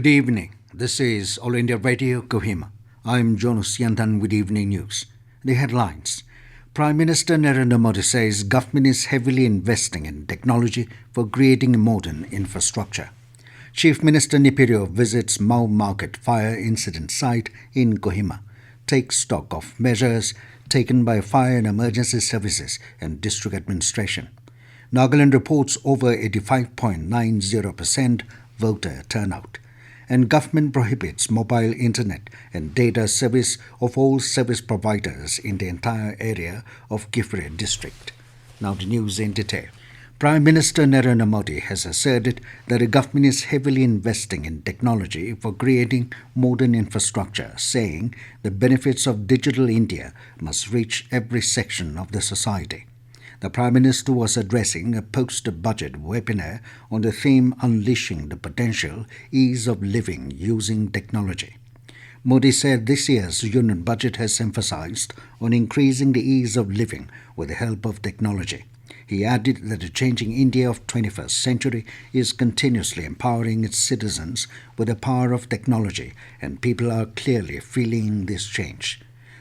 Good evening. This is All India Radio Kohima. I'm Jonas Yantan with Evening News. The headlines. Prime Minister Narendra Modi says government is heavily investing in technology for creating a modern infrastructure. Chief Minister Neiphiu Rio visits Mao Market fire incident site in Kohima, takes stock of measures taken by fire and emergency services and district administration. Nagaland reports over 85.90% voter turnout. And government prohibits mobile internet and data service of all service providers in the entire area of Kiphire district. Now the news in detail. Prime Minister Narendra Modi has asserted that the government is heavily investing in technology for creating modern infrastructure, saying the benefits of digital India must reach every section of the society. The Prime Minister was addressing a post-budget webinar on the theme Unleashing the Potential, Ease of Living Using Technology. Modi said this year's Union Budget has emphasized on increasing the ease of living with the help of technology. He added that the changing India of 21st century is continuously empowering its citizens with the power of technology, and people are clearly feeling this change.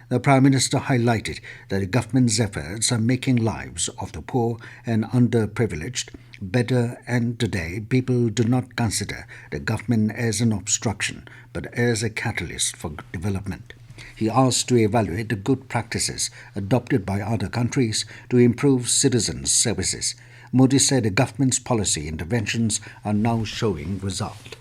The Prime Minister highlighted that the government's efforts are making lives of the poor and underprivileged better, and today people do not consider the government as an obstruction but as a catalyst for development. He asked to evaluate the good practices adopted by other countries to improve citizens' services. Modi said the government's policy interventions are now showing result.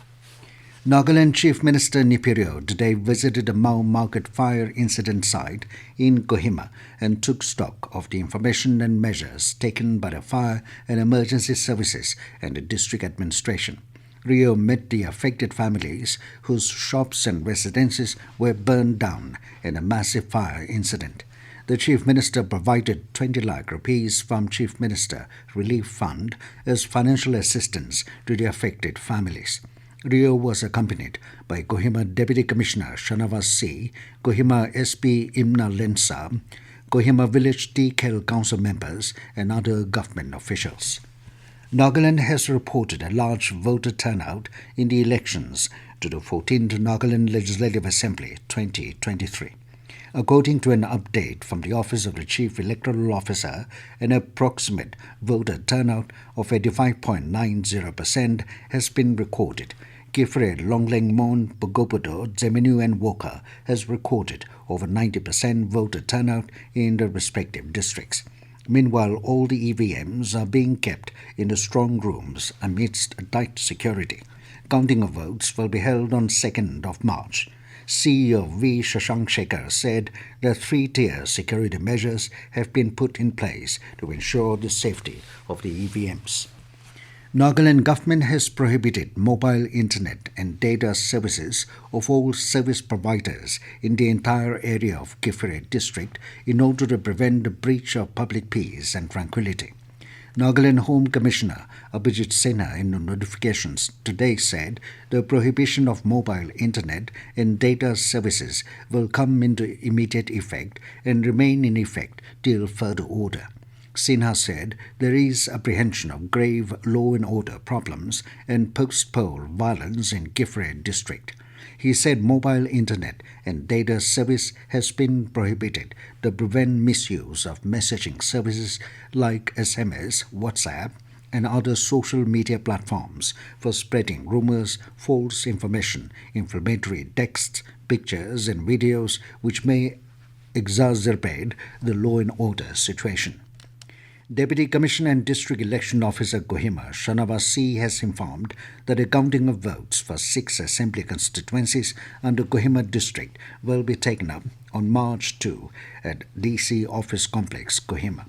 Nagaland Chief Minister Neiphiu Rio today visited the Mao Market fire incident site in Kohima and took stock of the information and measures taken by the fire and emergency services and the district administration. Rio met the affected families whose shops and residences were burned down in a massive fire incident. The Chief Minister provided 20 lakh rupees from Chief Minister Relief Fund as financial assistance to the affected families. Rio was accompanied by Kohima Deputy Commissioner Shanavas C., Kohima SP Imna Lensa, Kohima Village Telecom Council members and other government officials. Nagaland has reported a large voter turnout in the elections to the 14th Nagaland Legislative Assembly 2023. According to an update from the Office of the Chief Electoral Officer, an approximate voter turnout of 85.90% has been recorded. Kiphire, Longlang Mon, Pogopodo, Zeminu and Woka has recorded over 90% voter turnout in the respective districts. Meanwhile, all the EVMs are being kept in the strong rooms amidst tight security. Counting of votes will be held on 2nd of March. CEO V. Shashank Shekhar said that 3-tier security measures have been put in place to ensure the safety of the EVMs. Nagaland government has prohibited mobile internet and data services of all service providers in the entire area of Kiphire district in order to prevent the breach of public peace and tranquility. Nagaland Home Commissioner Abhijit Sinha in notifications today said the prohibition of mobile internet and data services will come into immediate effect and remain in effect till further order. Sinha said there is apprehension of grave law and order problems and post-poll violence in Kiphire district. He said mobile internet and data service has been prohibited to prevent misuse of messaging services like SMS, WhatsApp, and other social media platforms for spreading rumors, false information, inflammatory texts, pictures, and videos which may exacerbate the law and order situation. Deputy Commissioner and District Election Officer Kohima, Shanavas C. has informed that a counting of votes for 6 assembly constituencies under Kohima district will be taken up on March 2 at DC Office Complex, Kohima.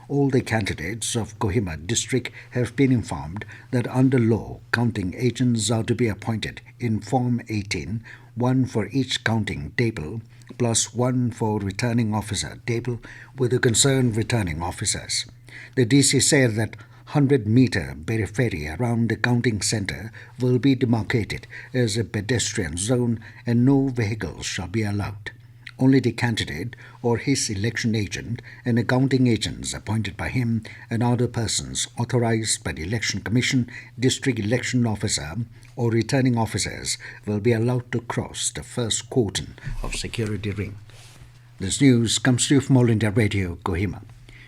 All the candidates of Kohima district have been informed that under law, counting agents are to be appointed in Form 18, one for each counting table, plus one for returning officer table with the concerned returning officers. The DC said that 100-meter periphery around the counting center will be demarcated as a pedestrian zone and no vehicles shall be allowed. Only the candidate or his election agent and accounting agents appointed by him and other persons authorized by the Election Commission, district election officer, or returning officers will be allowed to cross the first cordon of security ring. This news comes to you from All India Radio, Kohima.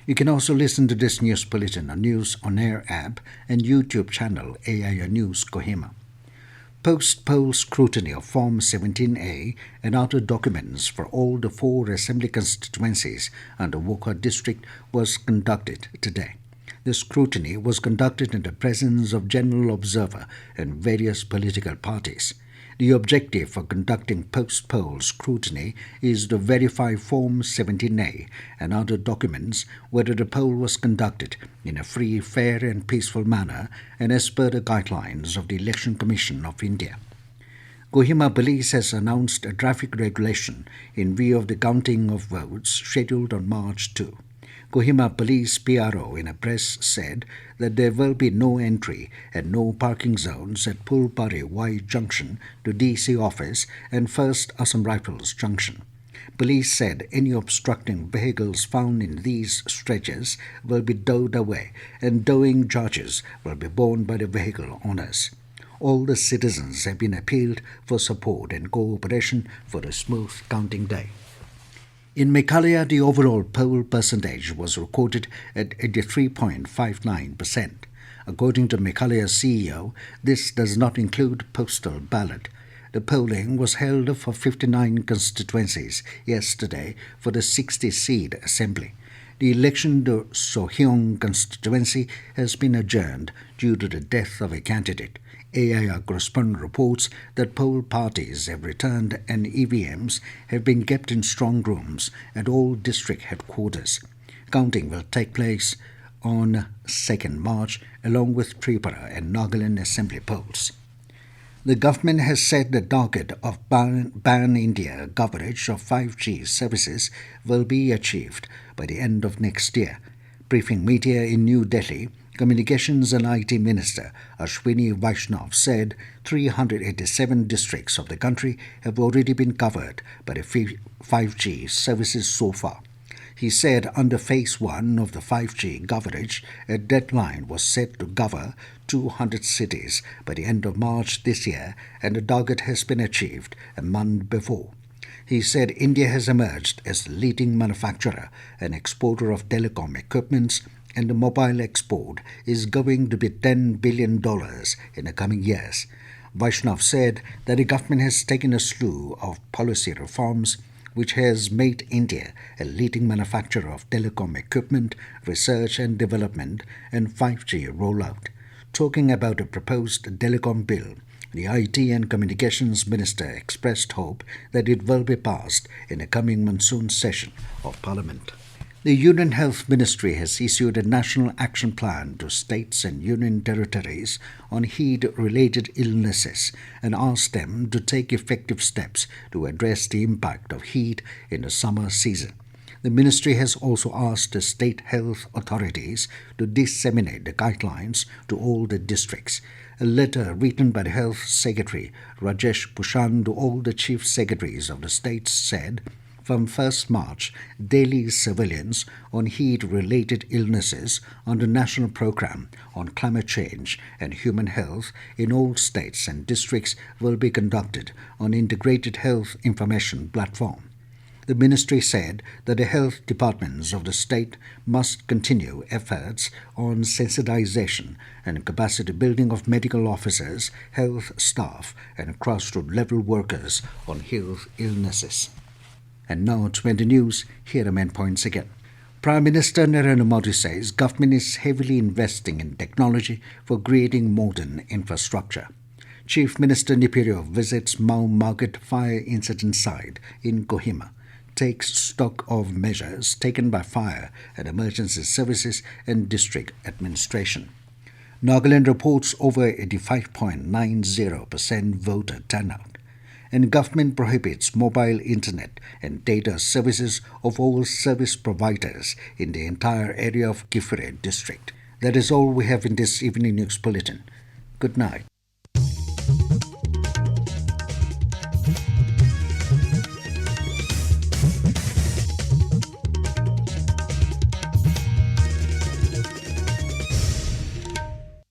You can also listen to this news bulletin on News On Air app and YouTube channel AIR News Kohima. Post-poll scrutiny of Form 17A and other documents for all the 4 assembly constituencies under Wokha district was conducted today. The scrutiny was conducted in the presence of general observer and various political parties. The objective for conducting post-poll scrutiny is to verify Form 17A and other documents whether the poll was conducted in a free, fair and peaceful manner and as per the guidelines of the Election Commission of India. Kohima Police has announced a traffic regulation in view of the counting of votes scheduled on March 2. Kohima Police PRO in a press said that there will be no entry and no parking zones at Pulpari Y Junction to DC office and First Assam Rifles Junction. Police said any obstructing vehicles found in these stretches will be towed away and towing charges will be borne by the vehicle owners. All the citizens have been appealed for support and cooperation for a smooth counting day. In Meghalaya, the overall poll percentage was recorded at 83.59%. According to Meghalaya's CEO, this does not include postal ballot. The polling was held for 59 constituencies yesterday for the 60-seat assembly. The election to Sohyong constituency has been adjourned due to the death of a candidate. AIR correspondent reports that poll parties have returned and EVMs have been kept in strong rooms at all district headquarters. Counting will take place on 2nd March along with Tripura and Nagaland assembly polls. The government has set the target of Pan India coverage of 5G services will be achieved by the end of next year. Briefing media in New Delhi, Communications and IT Minister Ashwini Vaishnav said 387 districts of the country have already been covered by the 5G services so far. He said under Phase 1 of the 5G coverage, a deadline was set to cover 200 cities by the end of March this year, and the target has been achieved a month before. He said India has emerged as the leading manufacturer and exporter of telecom equipments, and the mobile export is going to be $10 billion in the coming years. Vaishnav said that the government has taken a slew of policy reforms which has made India a leading manufacturer of telecom equipment, research and development, and 5G rollout. Talking about a proposed telecom bill, the IT and Communications Minister expressed hope that it will be passed in the coming monsoon session of Parliament. The Union Health Ministry has issued a national action plan to states and union territories on heat-related illnesses and asked them to take effective steps to address the impact of heat in the summer season. The ministry has also asked the state health authorities to disseminate the guidelines to all the districts. A letter written by the Health Secretary Rajesh Bhushan to all the chief secretaries of the states said, from 1st March, daily surveillance on heat-related illnesses on the National Programme on Climate Change and Human Health in all states and districts will be conducted on Integrated Health Information Platform. The ministry said that the health departments of the state must continue efforts on sensitization and capacity building of medical officers, health staff, and grassroots level workers on health illnesses. And now to the news, here are main points again. Prime Minister Narendra Modi says government is heavily investing in technology for creating modern infrastructure. Chief Minister Neiphiu Rio visits Mao Market fire incident site in Kohima, takes stock of measures taken by fire and emergency services and district administration. Nagaland reports over 85.90% voter turnout. And government prohibits mobile internet and data services of all service providers in the entire area of Kiphire district. That is all we have in this evening news bulletin. Good night.